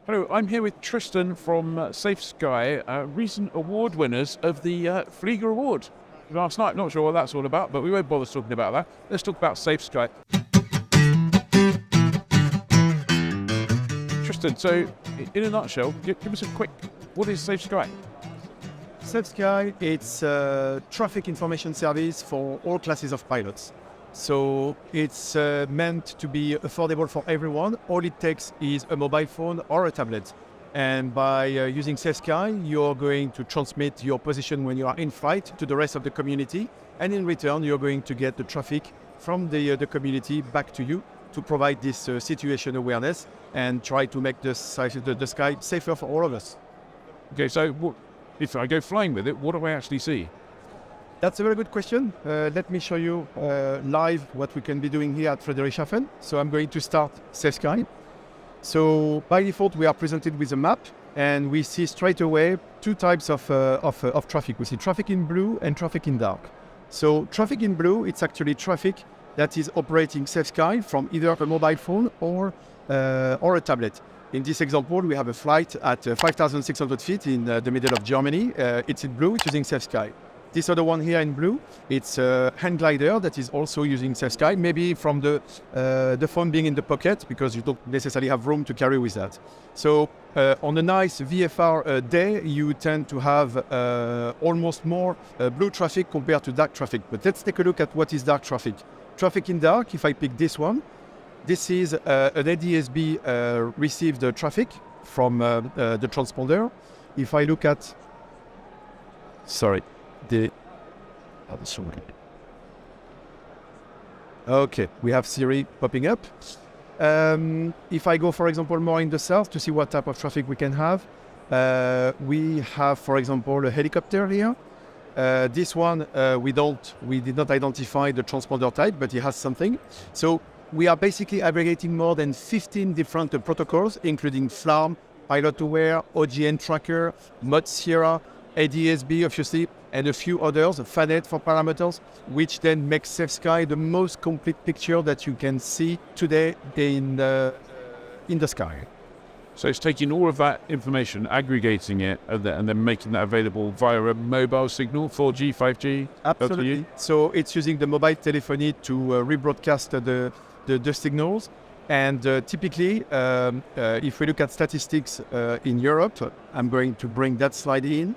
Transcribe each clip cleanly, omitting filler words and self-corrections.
Hello, I'm here with Tristan from SafeSky, recent award winners of the Flieger Award last night. Not sure what that's all about, but we won't bother talking about that. Let's talk about SafeSky. Tristan, so in a nutshell, give us a quick, what is SafeSky? SafeSky, it's a traffic information service for all classes of pilots. So it's meant to be affordable for everyone. All it takes is a mobile phone or a tablet. And by using SafeSky, you're going to transmit your position when you are in flight to the rest of the community. And in return, you're going to get the traffic from the community back to you to provide this situation awareness and try to make the sky safer for all of us. Okay, so if I go flying with it, what do I actually see? That's a very good question. Let me show you live what we can be doing here at Friedrichshafen. So I'm going to start SafeSky. So by default, we are presented with a map, and we see straight away two types of traffic. We see traffic in blue and traffic in dark. So traffic in blue, it's actually traffic that is operating SafeSky from either a mobile phone or a tablet. In this example, we have a flight at 5,600 feet in the middle of Germany. It's in blue, it's using SafeSky. This other one here in blue, it's a hand glider that is also using SafeSky, maybe from the phone being in the pocket, because you don't necessarily have room to carry with that. So on a nice VFR day, you tend to have almost more blue traffic compared to dark traffic. But let's take a look at what is dark traffic. Traffic in dark, if I pick this one, this is an ADSB received traffic from the transponder. If I look at, okay, we have Siri popping up. If I go, for example, more in the south to see what type of traffic we can have, we have, for example, a helicopter here. This one, we did not identify the transponder type, but it has something. So we are basically aggregating more than 15 different protocols, including FLARM, Pilot Aware, OGN Tracker, Mod Sierra, ADSB, obviously, and a few others, FANET for parameters, which then makes SafeSky the most complete picture that you can see today in the sky. So it's taking all of that information, aggregating it, and then making that available via a mobile signal, 4G, 5G? Absolutely. LTE? So it's using the mobile telephony to rebroadcast the signals. And typically, if we look at statistics in Europe, I'm going to bring that slide in.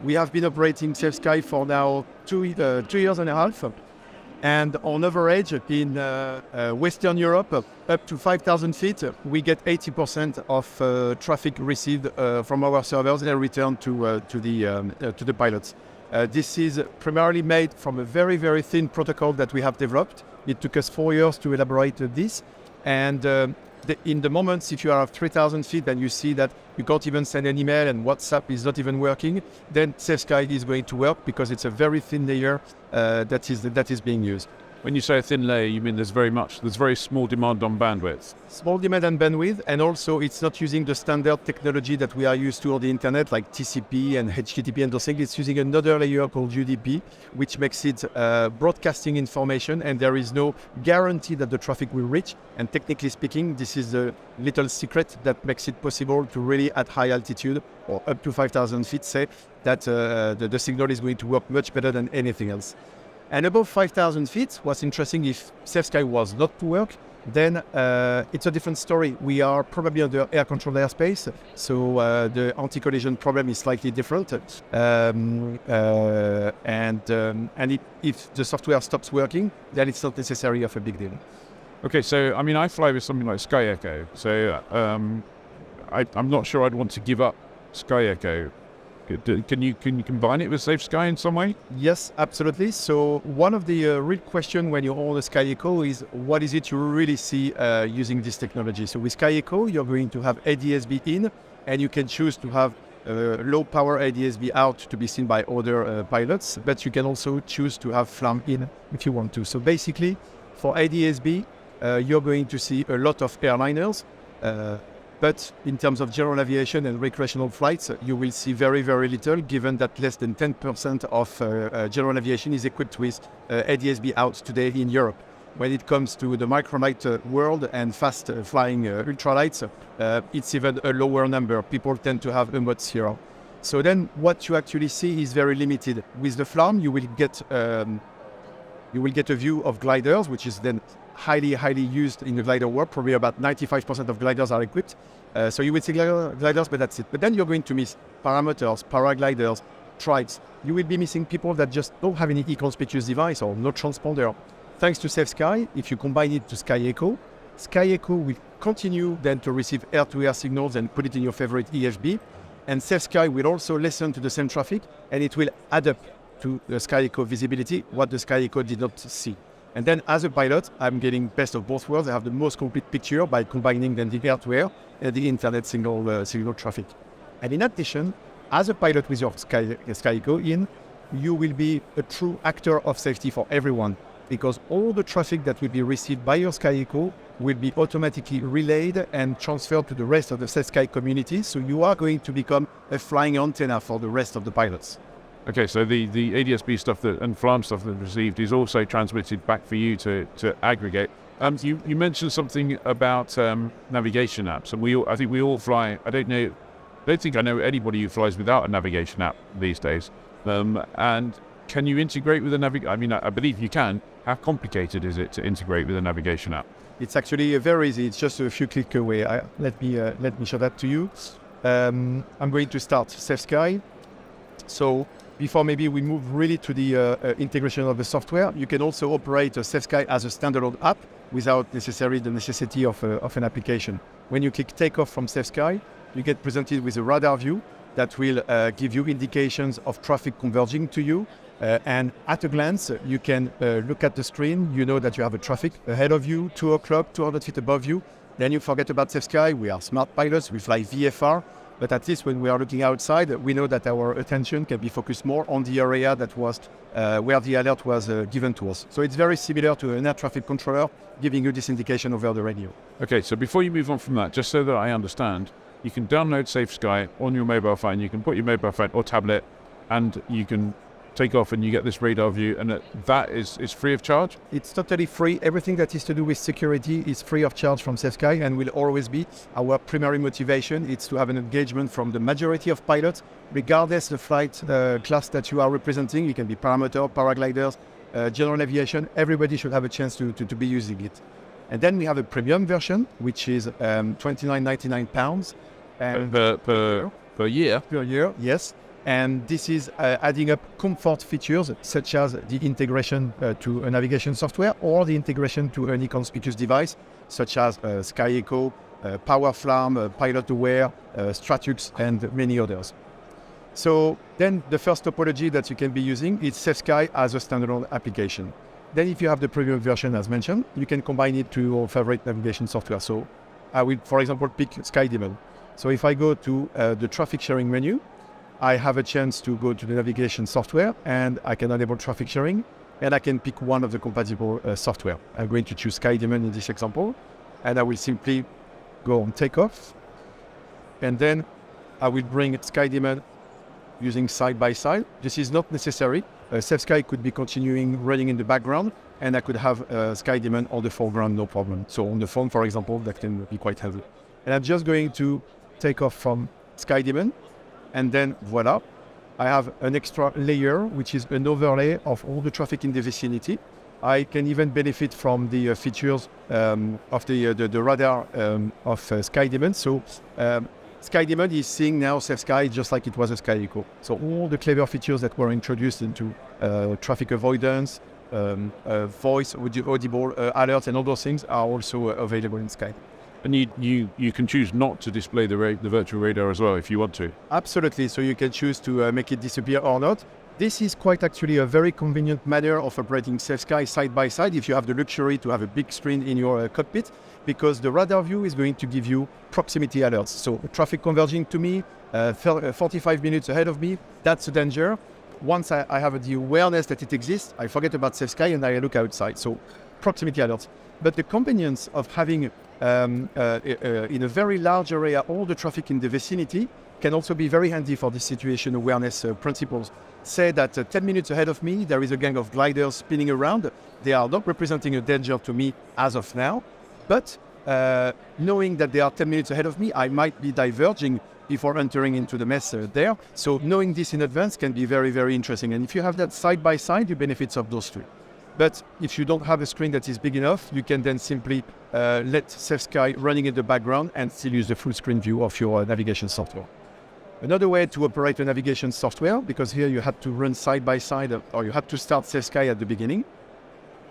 We have been operating SafeSky for now 2 years and a half. And on average, in Western Europe, up to 5,000 feet, we get 80% of traffic received from our servers and returned to the pilots. This is primarily made from a very, very thin protocol that we have developed. It took us 4 years to elaborate this. And in the moments, if you are at 3,000 feet and you see that you can't even send an email and WhatsApp is not even working, then SafeSky is going to work because it's a very thin layer that is being used. When you say a thin layer, you mean there's very small demand on bandwidth? Small demand and bandwidth, and also it's not using the standard technology that we are used to on the internet, like TCP and HTTP and those things. It's using another layer called UDP, which makes it broadcasting information, and there is no guarantee that the traffic will reach. And technically speaking, this is the little secret that makes it possible to really, at high altitude, or up to 5,000 feet, say, that the signal is going to work much better than anything else. And above 5,000 feet, what's interesting, if SafeSky was not to work, then it's a different story. We are probably under air-controlled airspace, so the anti-collision problem is slightly different. And if the software stops working, then it's not necessarily of a big deal. Okay, so I mean, I fly with something like Sky Echo, so I'm not sure I'd want to give up Sky Echo. Can you combine it with SafeSky in some way? Yes, absolutely. So one of the real questions when you own a Sky Echo is what is it you really see using this technology? So with Sky Echo, you're going to have ADSB in, and you can choose to have low power ADSB out to be seen by other pilots, but you can also choose to have FLAM in if you want to. So basically, for ADSB, you're going to see a lot of airliners. But in terms of general aviation and recreational flights, you will see very, very little, given that less than 10% of general aviation is equipped with ADSB out today in Europe. when it comes to the microlight world and fast flying ultralights, it's even a lower number. People tend to have about 0. So then what you actually see is very limited. With the FLARM, you will get a view of gliders, which is then highly used in the glider world. Probably about 95% of gliders are equipped. So you will see gliders, but that's it. But then you're going to miss parameters, paragliders, trikes. You will be missing people that just don't have any inconspicuous device or no transponder. Thanks to SafeSky, if you combine it to Sky Echo will continue then to receive air-to-air signals and put it in your favorite EFB. And SafeSky will also listen to the same traffic, and it will add up to the Sky Echo visibility what the Sky Echo did not see. And then as a pilot, I'm getting best of both worlds. I have the most complete picture by combining then the air-to-air and the internet signal traffic. And in addition, as a pilot with your Sky Echo in, you will be a true actor of safety for everyone, because all the traffic that will be received by your Sky Echo will be automatically relayed and transferred to the rest of the SafeSky community. So you are going to become a flying antenna for the rest of the pilots. Okay, so the ADSB stuff and FLARM stuff that's received is also transmitted back for you to aggregate. You mentioned something about navigation apps, and I think we all fly. I don't think I know anybody who flies without a navigation app these days. And can you integrate with a navigation? I mean, I believe you can. How complicated is it to integrate with a navigation app? It's actually very easy. It's just a few clicks away. Let me show that to you. I'm going to start SafeSky. So before maybe we move really to the integration of the software, you can also operate a SafeSky as a standalone app without necessarily the necessity of an application. When you click takeoff from SafeSky, you get presented with a radar view that will give you indications of traffic converging to you. And at a glance, you can look at the screen. You know that you have a traffic ahead of you, 2 o'clock, 200 feet above you. Then you forget about SafeSky. We are smart pilots. We fly VFR. But at least when we are looking outside, we know that our attention can be focused more on the area that was where the alert was given to us. So it's very similar to an air traffic controller giving you this indication over the radio. Okay, so before you move on from that, just so that I understand, you can download SafeSky on your mobile phone. You can put your mobile phone or tablet, and you can take off and you get this radar view, and that is free of charge? It's totally free. Everything that is to do with security is free of charge from SafeSky and will always be. Our primary motivation is to have an engagement from the majority of pilots, regardless the flight class that you are representing. It can be paramotor, paragliders, general aviation. Everybody should have a chance to be using it. And then we have a premium version, which is £29.99. Per year? Per year, yes. And this is adding up comfort features such as the integration to a navigation software or the integration to any conspicuous device such as Sky Echo, Power FLARM, Pilot Aware, Stratux, and many others. So then the first topology that you can be using is SafeSky as a standalone application. Then if you have the premium version as mentioned, you can combine it to your favorite navigation software. So I will, for example, pick SkyDemon. So if I go to the traffic sharing menu, I have a chance to go to the navigation software and I can enable traffic sharing and I can pick one of the compatible software. I'm going to choose SkyDemon in this example, and I will simply go on takeoff, and then I will bring SkyDemon using side by side. This is not necessary. SafeSky could be continuing running in the background and I could have SkyDemon on the foreground, no problem. So on the phone, for example, that can be quite helpful. And I'm just going to take off from SkyDemon. And then voila, I have an extra layer, which is an overlay of all the traffic in the vicinity. I can even benefit from the features of the radar of SkyDemon. So SkyDemon is seeing now SafeSky just like it was a Sky Echo. So all the clever features that were introduced into traffic avoidance, voice, audible alerts, and all those things are also available in Sky. And you can choose not to display the virtual radar as well if you want to. Absolutely. So you can choose to make it disappear or not. This is quite actually a very convenient manner of operating SafeSky side by side if you have the luxury to have a big screen in your cockpit, because the radar view is going to give you proximity alerts. So traffic converging to me, 45 minutes ahead of me, that's a danger. once I have the awareness that it exists, I forget about SafeSky and I look outside. So proximity alerts. But the convenience of having in a very large area all the traffic in the vicinity can also be very handy for this situation awareness principles. Say that 10 minutes ahead of me, there is a gang of gliders spinning around. They are not representing a danger to me as of now, but knowing that they are 10 minutes ahead of me, I might be diverging before entering into the mess there. So knowing this in advance can be very, very interesting. And if you have that side by side, you benefits of those three. But if you don't have a screen that is big enough, you can then simply let SafeSky running in the background and still use the full screen view of your navigation software. Another way to operate a navigation software, because here you had to run side by side or you had to start SafeSky at the beginning.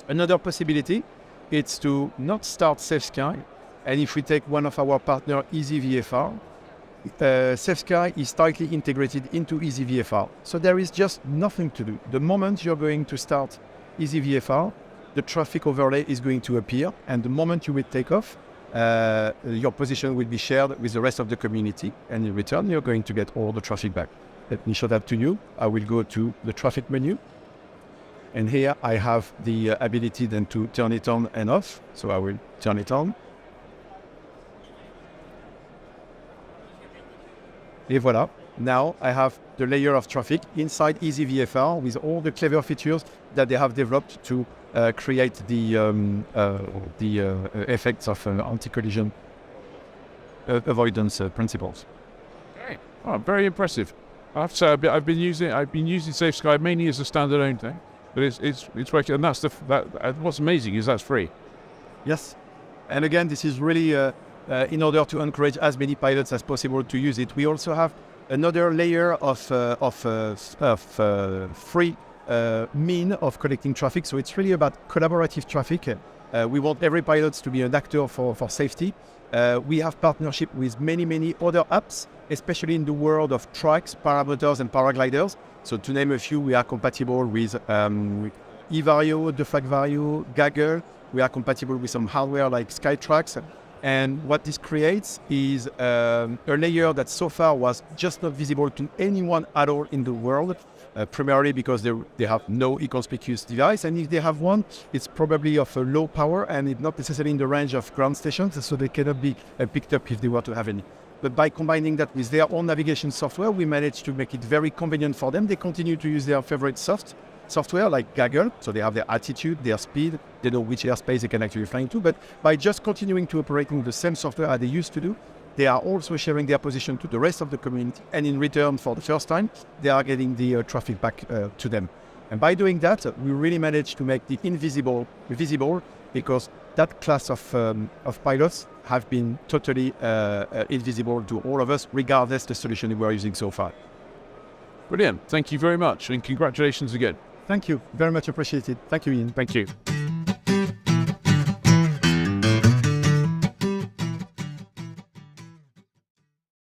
Another possibility is to not start SafeSky. And if we take one of our partner, EasyVFR, SafeSky is tightly integrated into EasyVFR. So there is just nothing to do. The moment you're going to start EasyVFR, the traffic overlay is going to appear. And the moment you will take off, your position will be shared with the rest of the community. And in return, you're going to get all the traffic back. Let me show that to you. I will go to the traffic menu. And here I have the ability then to turn it on and off. So I will turn it on. Et voilà. Now I have the layer of traffic inside EasyVFR with all the clever features that they have developed to create the effects of anti-collision avoidance principles. Oh, very impressive. I have to say, I've been using SafeSky mainly as a standalone thing, but it's working. And what's amazing is that's free. Yes, and again, this is really in order to encourage as many pilots as possible to use it. We also have another layer of free mean of collecting traffic. So it's really about collaborative traffic. We want every pilot to be an actor for safety. We have partnership with many other apps, especially in the world of tracks, parameters, and paragliders. So to name a few, we are compatible with AERO, the flag value, Gaggle. We are compatible with some hardware like Skytrax. And what this creates is a layer that so far was just not visible to anyone at all in the world, primarily because they have no inconspicuous device. And if they have one, it's probably of a low power and it's not necessarily in the range of ground stations, so they cannot be picked up if they were to have any. But by combining that with their own navigation software, we managed to make it very convenient for them. They continue to use their favorite software like Gaggle, so they have their altitude, their speed, they know which airspace they can actually fly into, but by just continuing to operating the same software as they used to do, they are also sharing their position to the rest of the community, and in return, for the first time, they are getting the traffic back to them. And by doing that, we really managed to make the invisible visible, because that class of pilots have been totally invisible to all of us, regardless the solution we are using so far. Brilliant. Thank you very much, and congratulations again. Thank you. Very much appreciated. Thank you, Ian. Thank you.